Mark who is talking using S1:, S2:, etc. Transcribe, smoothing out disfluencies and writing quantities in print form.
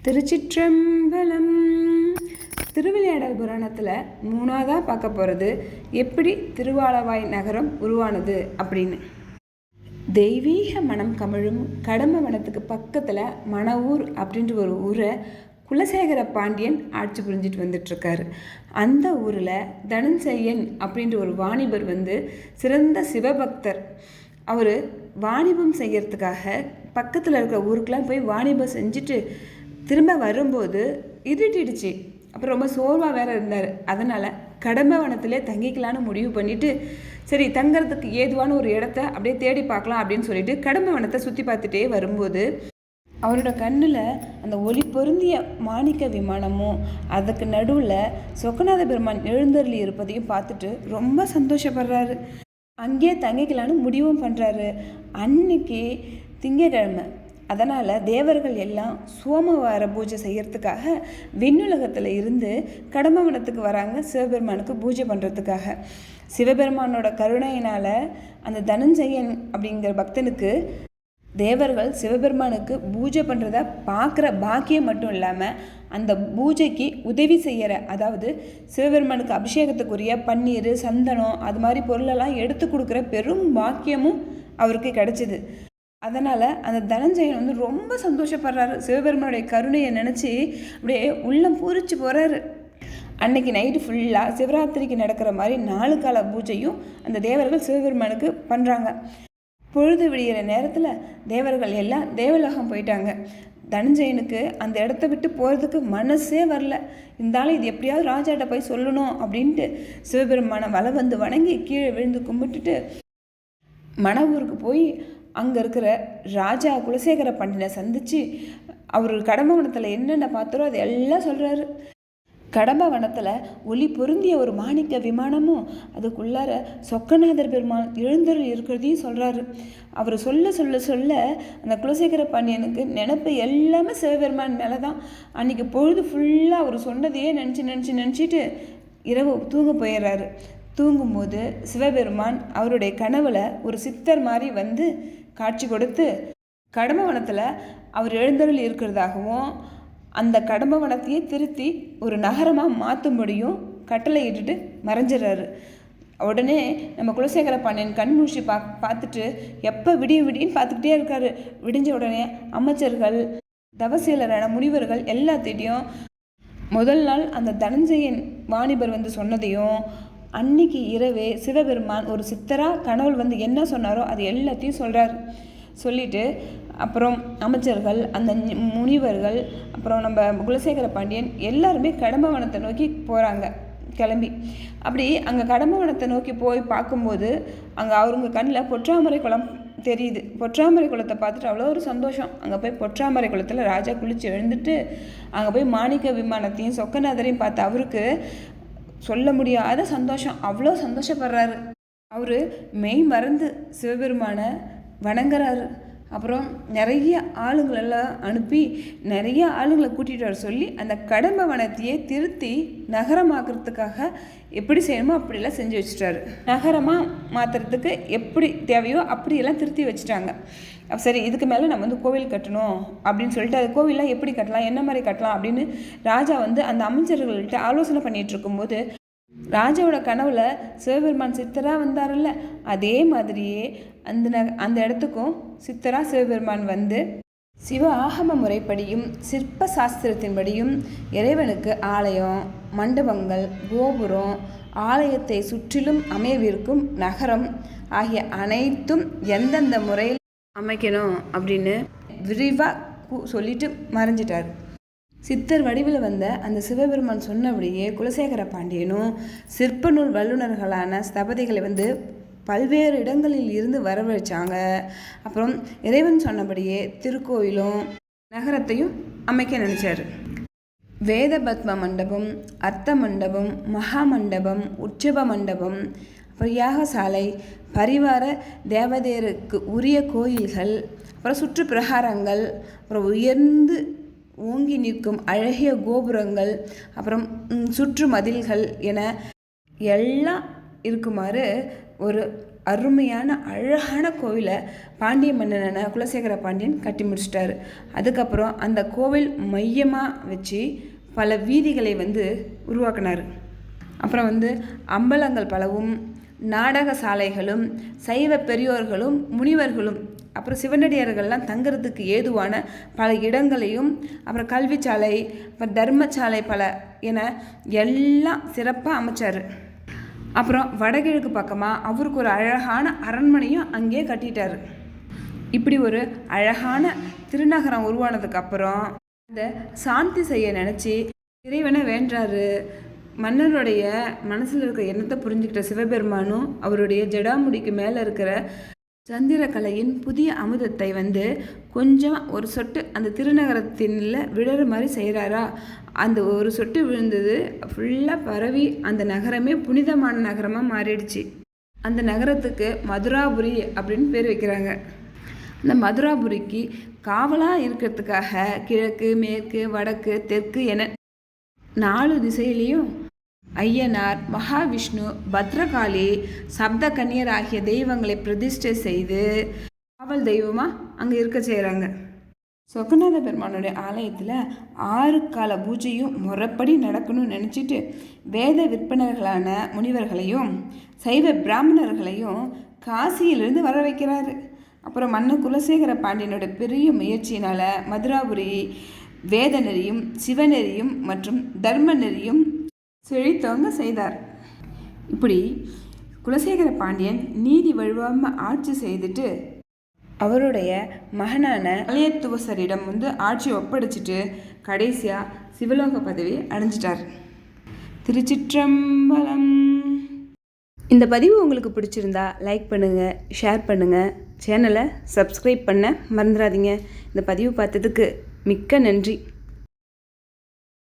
S1: திருச்சிற்றம்பலம். திருவிளையாடல் புராணத்தில் மூணாவதாக பார்க்க போகிறது எப்படி திருவாலவாய் நகரம் உருவானது அப்படின்னு. தெய்வீக மனம் கமழும் கடம்ப வனத்துக்கு பக்கத்தில் மணவூர் அப்படின்ற ஒரு ஊரை குலசேகர பாண்டியன் ஆட்சி புரிஞ்சிட்டு வந்துட்டுருக்காரு. அந்த ஊரில் தனஞ்செய்யன் அப்படின்ற ஒரு வாணிபர் சிறந்த சிவபக்தர். அவர் வாணிபம் செய்யறதுக்காக பக்கத்தில் இருக்கிற ஊருக்கெலாம் போய் வாணிபம் செஞ்சுட்டு திரும்ப வரும்போது இருட்டிடுச்சு. அப்புறம் ரொம்ப சோர்வாக வேற இருந்தார். அதனால் கடம்ப வனத்திலே தங்கிக்கலான்னு முடிவு பண்ணிவிட்டு சரி தங்கிறதுக்கு ஏதுவான ஒரு இடத்த அப்படியே தேடி பார்க்கலாம் அப்படின்னு சொல்லிட்டு கடம்ப வனத்தை சுற்றி பார்த்துட்டே வரும்போது அவரோட கண்ணில் அந்த ஒளி பொருந்திய மாணிக்க விமானமும் அதுக்கு நடுவில் சொக்கநாத பெருமான் எழுந்தருளி இருப்பதையும் பார்த்துட்டு ரொம்ப சந்தோஷப்படுறாரு. அங்கேயே தங்கிக்கலான்னு முடிவும் பண்ணுறாரு. அன்னைக்கு திங்கக்கிழமை. அதனால் தேவர்கள் எல்லாம் சோமவார பூஜை செய்கிறதுக்காக விண்ணுலகத்தில் இருந்து கடம்பவனத்துக்கு வராங்க சிவபெருமானுக்கு பூஜை பண்ணுறதுக்காக. சிவபெருமானோட கருணையினால் அந்த தனஞ்செய்யன் அப்படிங்கிற பக்தனுக்கு தேவர்கள் சிவபெருமானுக்கு பூஜை பண்ணுறத பார்க்குற பாக்கியம் மட்டும் இல்லாமல் அந்த பூஜைக்கு உதவி செய்கிற, அதாவது சிவபெருமானுக்கு அபிஷேகத்துக்குரிய பன்னீர் சந்தனம் அது மாதிரி பொருளெல்லாம் எடுத்து கொடுக்குற பெரும் பாக்கியமும் அவருக்கு கிடைச்சிது. அதனால் அந்த தனஞ்செய்யன் ரொம்ப சந்தோஷப்படுறாரு. சிவபெருமானுடைய கருணையை நினச்சி அப்படியே உள்ளம் பூரிச்சு போகிறாரு. அன்னைக்கு நைட்டு ஃபுல்லாக சிவராத்திரிக்கு நடக்கிற மாதிரி 4 கால பூஜையும் அந்த தேவர்கள் சிவபெருமானுக்கு பண்ணுறாங்க. பொழுது விடிகிற நேரத்தில் தேவர்கள் எல்லாம் தேவலோகம் போயிட்டாங்க. தனஞ்செய்யனுக்கு அந்த இடத்த விட்டு போகிறதுக்கு மனசே வரல. இருந்தாலும் இது எப்படியாவது ராஜாட்ட போய் சொல்லணும் அப்படின்ட்டு சிவபெருமானை வணங்கி கீழே விழுந்து கும்பிட்டுட்டு மணவூருக்கு போய் அங்கே இருக்கிற ராஜா குலசேகர பாண்டியனை சந்தித்து அவர் கடம்பவனத்தில் என்னென்ன பார்த்தாரோ அது எல்லாம் சொல்கிறாரு. கடம்பவனத்தில் ஒளி பொருந்திய ஒரு மாணிக்க விமானமும் அதுக்குள்ளார சொக்கநாதர் பெருமாள் எழுந்தருள் இருக்கிறதையும் சொல்கிறாரு. அவர் சொல்ல சொல்ல சொல்ல அந்த குலசேகர பாண்டியனுக்கு நினப்பு எல்லாமே சிவபெருமான் மேலே தான். அன்றைக்கி பொழுது ஃபுல்லாக அவர் சொன்னதையே நினச்சிட்டு இரவு தூங்க போயிடுறாரு. தூங்கும்போது சிவபெருமான் அவருடைய கனவுல ஒரு சித்தர் மாதிரி காட்சி கொடுத்து கடம்பவனத்தில் அவர் எழுந்தருள் இருக்கிறதாகவும் அந்த கடம்பவனத்தையே திருத்தி ஒரு நகரமாக மாற்றும்படியும் கட்டளை இட்டுட்டு மறைஞ்சிடறாரு. உடனே நம்ம குலசேகர பாண்டியன் கண்மூழ்ச்சி பார்த்துட்டு எப்போ விடின்னு பார்த்துக்கிட்டே இருக்காரு. விடிஞ்ச உடனே அமைச்சர்கள் தவசீலரான முனிவர்கள் எல்லாத்திட்டையும் முதல் நாள் அந்த தனஞ்செய்யன் வாணிபர் சொன்னதையும் அன்னைக்கு இரவே சிவபெருமான் ஒரு சித்தராக கனவுள் என்ன சொன்னாரோ அது எல்லாத்தையும் சொல்கிறார். சொல்லிவிட்டு அப்புறம் அமைச்சர்கள் அந்த முனிவர்கள் அப்புறம் நம்ம குலசேகர பாண்டியன் எல்லாருமே கடம்பவனத்தை நோக்கி போகிறாங்க கிளம்பி. அப்படி அங்கே கடம்பவனத்தை நோக்கி போய் பார்க்கும்போது அங்கே அவங்க கண்ணில் பொற்றாமரை குளம் தெரியுது. பொற்றாமரை குளத்தை பார்த்துட்டு அவ்வளோ ஒரு சந்தோஷம். அங்கே போய் பொற்றாமரை குளத்தில் ராஜா குளித்து எழுந்துட்டு அங்கே போய் மாணிக்க விமானத்தையும் சொக்கநாதரையும் பார்த்து அவருக்கு சொல்ல முடியாத சந்தோஷம். அவ்வளோ சந்தோஷப்படுறாரு. அவர் மெய் மறந்து சிவபெருமானை வணங்குறாரு. அப்புறம் நிறைய ஆளுங்களெல்லாம் அனுப்பி நிறைய ஆளுங்களை கூட்டிகிட்டு வர சொல்லி அந்த கடம்பவனத்தையே திருத்தி நகரமாக்குறதுக்காக எப்படி செய்யணுமோ அப்படியெல்லாம் செஞ்சு வச்சுட்டாரு. நகரமாக மாற்றுறதுக்கு எப்படி தேவையோ அப்படியெல்லாம் திருத்தி வச்சுட்டாங்க. சரி இதுக்கு மேலே நம்ம கோவில் கட்டணும் அப்படின்னு சொல்லிட்டு அது கோவில்லாம் எப்படி கட்டலாம் என்ன மாதிரி கட்டலாம் அப்படின்னு ராஜா அந்த அமைச்சர்கள்ட்ட ஆலோசனை பண்ணிகிட்டு இருக்கும்போது ராஜாவோட கனவுல சிவபெருமான் சித்தராக வந்தார்ல, அதே மாதிரியே அந்த இடத்துக்கும் சித்தராக சிவபெருமான் சிவ ஆகம முறைப்படியும் சிற்ப சாஸ்திரத்தின்படியும் இறைவனுக்கு ஆலயம் மண்டபங்கள் கோபுரம் ஆலயத்தை சுற்றிலும் அமையவிருக்கும் நகரம் ஆகிய அனைத்தும் எந்தெந்த முறையில் அமைக்கணும் அப்படின்னு விரிவாக சொல்லிட்டு மறைஞ்சிட்டார். சித்தர் வடிவில் அந்த சிவபெருமான் சொன்னபடியே குலசேகர பாண்டியனும் சிற்ப நூல் வல்லுநர்களான ஸ்தபதிகளை பல்வேறு இடங்களில் இருந்து வரவழைச்சாங்க. அப்புறம் இறைவன் சொன்னபடியே திருக்கோயிலும் நகரத்தையும் அமைக்க நினைச்சார். வேத பத்ம மண்டபம் அர்த்த மண்டபம் மகா மண்டபம் உற்சவ மண்டபம் அப்புறம் யாகசாலை பரிவார தேவதையருக்கு உரிய கோயில்கள் அப்புறம் சுற்று பிரகாரங்கள் அப்புறம் உயர்ந்து ஓங்கி நிற்கும் அழகிய கோபுரங்கள் அப்புறம் சுற்று மதில்கள் என எல்லாம் இருக்குமாறு ஒரு அருமையான அழகான கோவிலை பாண்டிய மன்னனான குலசேகர பாண்டியன் கட்டி முடிச்சிட்டாரு. அதுக்கப்புறம் அந்த கோவில் மையமாக வச்சு பல வீதிகளை உருவாக்கினார். அப்புறம் அம்பலங்கள் பலவும், நாடக சாலைகளும், சைவ பெரியோர்களும் முனிவர்களும் அப்புறம் சிவனடியார்கள்லாம் தங்கிறதுக்கு ஏதுவான பல இடங்களையும், அப்புறம் கல்விச்சாலை, அப்புறம் தர்மசாலை பல என எல்லாம் சிறப்பாக அமைச்சார். அப்புறம் வடகிழக்கு பக்கமாக அவருக்கு ஒரு அழகான அரண்மனையும் அங்கேயே கட்டிட்டார். இப்படி ஒரு அழகான திருநகரம் உருவானதுக்கப்புறம் அதை சாந்தி செய்ய நினச்சி இறைவனை வேண்டாரு. மன்னருடைய மனசில் இருக்கிற எண்ணத்தை புரிஞ்சுக்கிட்ட சிவபெருமானும் அவருடைய ஜடாமுடிக்கு மேலே இருக்கிற சந்திரகலையின் புதிய அமுதத்தை கொஞ்சம் ஒரு சொட்டு அந்த திருநகரத்தின்ல விழுற மாதிரி செய்கிறாரா. அந்த ஒரு சொட்டு விழுந்தது ஃபுல்லாக பரவி அந்த நகரமே புனிதமான நகரமாக மாறிடுச்சு. அந்த நகரத்துக்கு மதுராபுரி அப்படின்னு பேர் வைக்கிறாங்க. அந்த மதுராபுரிக்கு காவலாக இருக்கிறதுக்காக கிழக்கு, மேற்கு, வடக்கு, தெற்கு என 4 திசையிலையும் ஐயனார், மகாவிஷ்ணு, பத்ரகாளி, சப்த கன்னியர் ஆகிய தெய்வங்களை பிரதிஷ்டை செய்து காவல் தெய்வமாக அங்கே இருக்க செய்கிறாங்க. சொக்கநாத பெருமானுடைய ஆலயத்தில் 6 கால பூஜையும் முறைப்படி நடக்கணும்னு நினச்சிட்டு வேத விற்பனர்களான முனிவர்களையும் சைவ பிராமணர்களையும் காசியிலிருந்து வர வைக்கிறாரு. அப்புறம் மன்னர் குலசேகர பாண்டியனோட பெரிய முயற்சியினால் மதுராபுரி வேத நெறியும், சிவநெறியும் மற்றும் தர்ம நெறியும் செழித்தவங்க செய்தார். இப்படி குலசேகர பாண்டியன் நீதி வழுவாமல் ஆட்சி செய்துட்டு அவருடைய மகனான மலையத்துவசரிடம் ஆட்சி ஒப்படைச்சிட்டு கடைசியாக சிவலோக பதவி அடைஞ்சிட்டார். திருச்சிற்றம்பலம். இந்த பதிவு உங்களுக்கு பிடிச்சிருந்தா லைக் பண்ணுங்கள், ஷேர் பண்ணுங்கள், சேனலை சப்ஸ்கிரைப் பண்ண மறந்துடாதீங்க. இந்த பதிவு பார்த்ததுக்கு மிக்க நன்றி.